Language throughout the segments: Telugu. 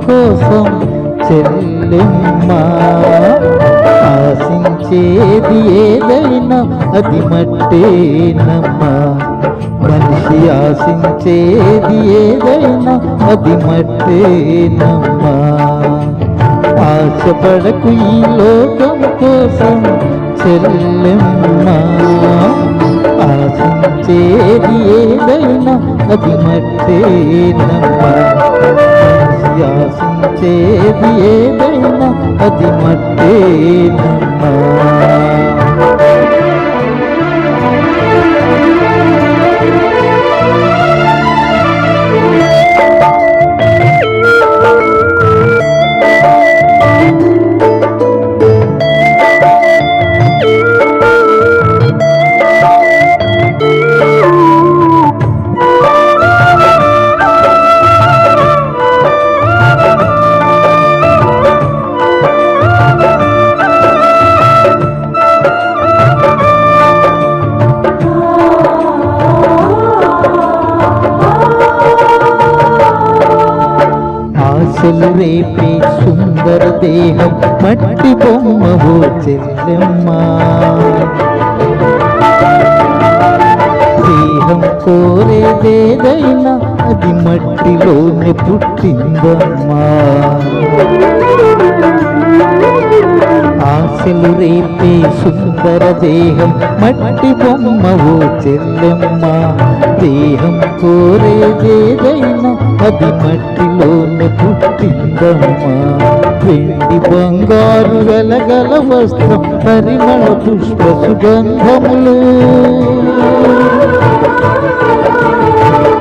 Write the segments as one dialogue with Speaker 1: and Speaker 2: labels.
Speaker 1: కోసం చెల్లెమ్మా. ఆశించేది ఏదైనా అది మట్టేనమ్మా. మనిషి ఆశించేది ఏదైనా అది మట్టేనమ్మా. ఆశపడకు ఈ లోకం కోసం చెల్లెమ్మా. ఆశించేది ఏదైనా అది మట్టేనమ్మా. ఆశించేది ఏదైనా అది మట్టేనమ్మా. ఆశలు రేపే సుందర దేహం మట్టి బొమ్మవో చెల్లెమ్మా. దేహం కోరేదేదైనా అది మట్టిలోనే పుట్టిందమ్మా. ఆశలు రేపే సుందర దేహం మట్టి బొమ్మవో చెల్లెమ్మా. దేహం కోరేదేదైనా అది మట్టిలోనే పుట్టిందమ్మా. వెండి బంగారు వెలగల వస్త్రం పరిమళ పుష్ప సుగంధములు.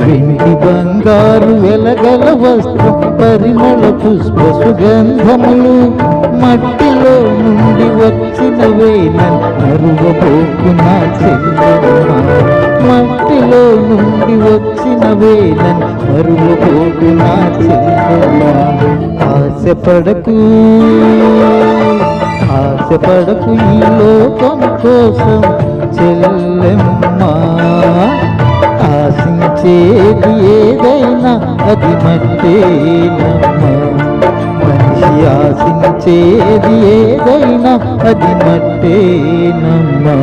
Speaker 1: వెండి బంగారు వెలగల వస్త్రం పరిమళ పుష్ప సుగంధములు. మట్టిలో నుండి వచ్చినవేనని మరువబోకు నా చెల్లెమ్మా. మట్టిలో నుండి వచ్చినవేనని మరువబోకు నా చెల్లెమ్మా. ఆశపడకు ఆశపడకు ఈ లోకం కోసం చెల్లెమ్మా. ఆశించేది ఏదైనా అది మట్టేనమ్మా. మనిషి ఆశించేది ఏదైనా అది మట్టేనమ్మా.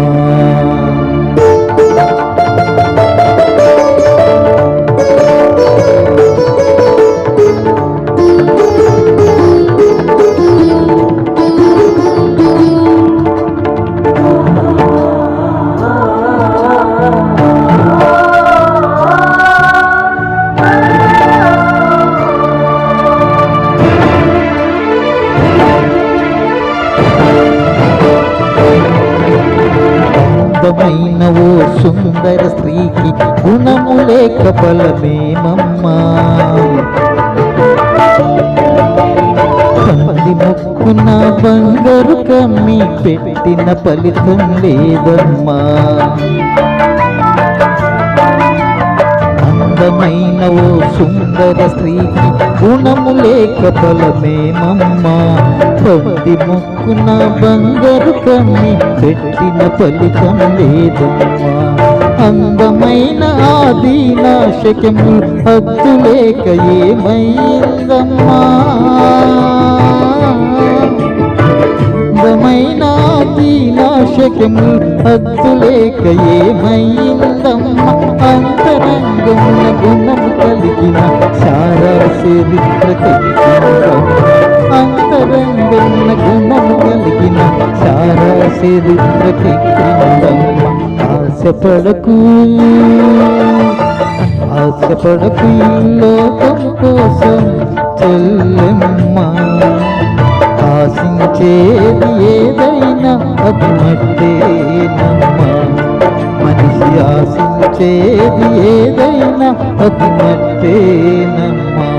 Speaker 1: అందమైన ఓ సుందర స్త్రీకి గుణము లేక ఫలమేమమ్మా. పంది మొక్కున బంగారు కమ్మి పెట్టిన ఫలితం లేదమ్మా. అందమైన ఓ సుందర స్త్రీకి గుణము లేక ఫలమేమమ్మా. పంది మొక్కున బంగారు కమ్మి పెట్టిన ఫలితం లేదమ్మా. అందమైన ఆదినాశకము హద్దు లేక ఏమైందమ్మా. అందమైన ఆదినాశకము హద్దు లేక ఏమైందమ్మా. అంతరంగమున గుణము కలిగిన సారా చరిత్ర తెచ్చిందమ్మా. అంతరంగమున గుణము కలిగిన సారా చరిత్ర తెచ్చిందమ్మా. ఆశపడకు ఆశపడకు ఈ లోకం కోసం చెల్లెమ్మా. ఆశించేది ఏదైనా అది మట్టేనమ్మా. మనిషి ఆశించేది ఏదైనా అది మట్టేనమ్మా.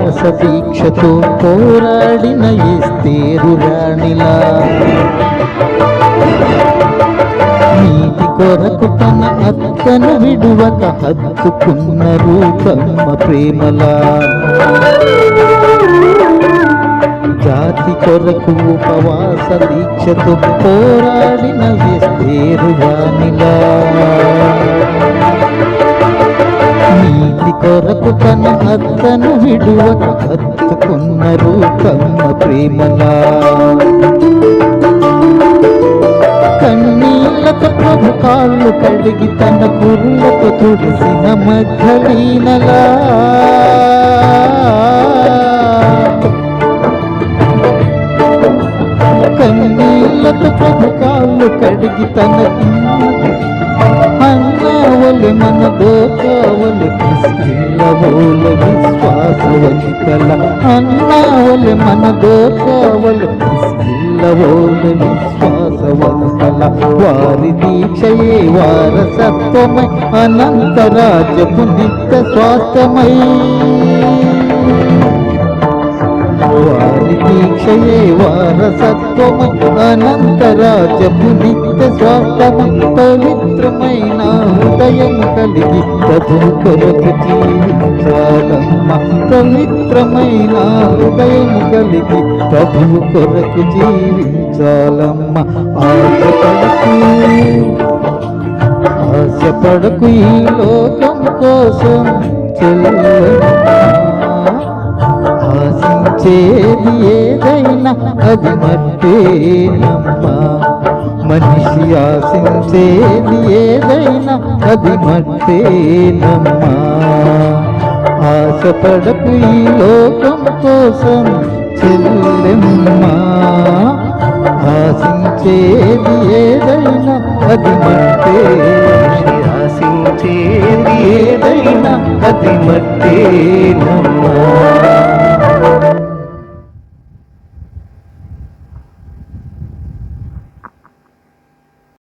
Speaker 1: ఉపవాస దీక్షతో పోరాడిన ఎస్తేరు రాణిలా నీతి కొరకు తన అత్తను విడువక హత్తుకున్న రూపమ్మ ప్రేమలా జాతి కొరకు ఉపవాస దీక్షతో పోరాడిన ఎస్తేరు రాణిలా నీతి కొరకు తన అత్తను విడువక హత్తుకున్న రూపమ్మ ప్రేమలా కన్నీళ్లతో ప్రభు కాళ్ళు కడిగి తన కుర్రతో తుడిసిన మధ్యలీనలా కన్నీళ్లతో ప్రభు కాళ్ళు కడిగి తన అన్నావలి మన దోచావలి క్రిస్కిల్లవోల విశ్వాసవనికల అన్నావలి మన దోచావలి క్రిస్కిల్లవోల విశ్వాసవనికల వారి దీక్షయే వారసత్వమై అనంతరాజ్యపు నిత్య స్వాస్థ్యమై వారి దీక్షయే వారసత్వమై అనంతరాజ్యపు నిత్య స్వార్థమై పవిత్రమైన హృదయం కలిగి ప్రభు కొరకు జీవించాలమ్మ పవిత్రమైన హృదయం కలిగి ప్రభు కొరకు జీవించాలమ్మ ఆశపడకు ఈ లోకం కోసం ఆశించేది ఏదైనా అది మట్టేనమ్మా మనిషి ఆశించేది ఏదైనా అది మట్టేనమ్మా ఆశపడకు ఈ లోకం కోసం చెల్లెమ్మా ఆశించేది ఏదైనా అది మట్టే ఆశించేది ఏదైనా అది మట్టేనమ్మా